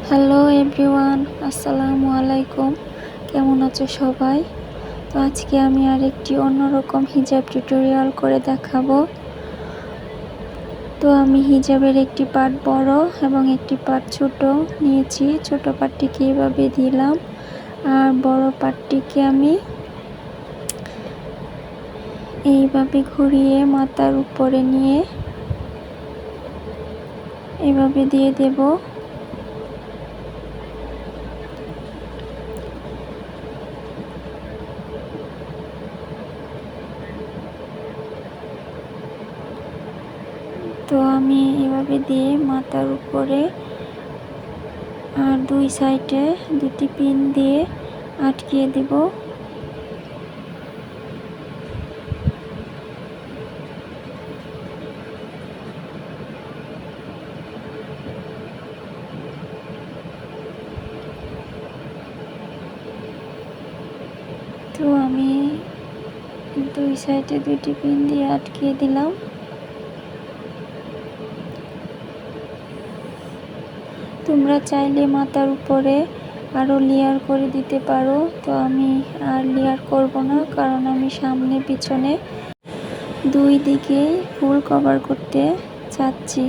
Hello everyone, আসসালামুয়ালাইকুম। কেমন আছো সবাই? তো আজকে আমি আরেকটি অন্যরকম হিজাব টিউটোরিয়াল করে দেখাবো। তো আমি হিজাবের একটি পার্ট বড় এবং একটি পার্ট ছোট নিয়েছি। ছোট পার্টটিকে এভাবে দিলাম আর বড় পার্টটিকে আমি এইভাবে ঘুরিয়ে মাথার উপরে নিয়ে এভাবে দিয়ে দেব। তো আমি এভাবে দিয়ে মাথার উপরে আর দুই সাইডে দুটি পিন দিয়ে আটকিয়ে দেব। তো আমি দুই সাইডে দুটি পিন দিয়ে আটকিয়ে দিলাম। তোমরা চাইলে মাথার উপরে আরও লেয়ার করে দিতে পারো। তো আমি আর লেয়ার করব না, কারণ আমি সামনে পিছনে দুই দিকেই ফুল কভার করতে চাচ্ছি।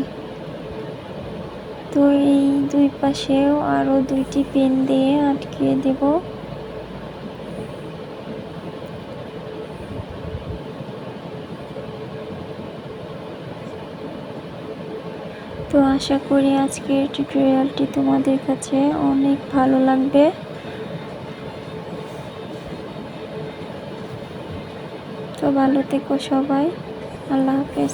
তো এই দুই পাশেও আরও দুইটি পিন দিয়ে আটকিয়ে দেব। তো আশা করি আজকের টিউটোরিয়ালটি তোমাদের কাছে অনেক ভালো লাগবে। তো ভালো থেকো সবাই, আল্লাহ হাফেজ।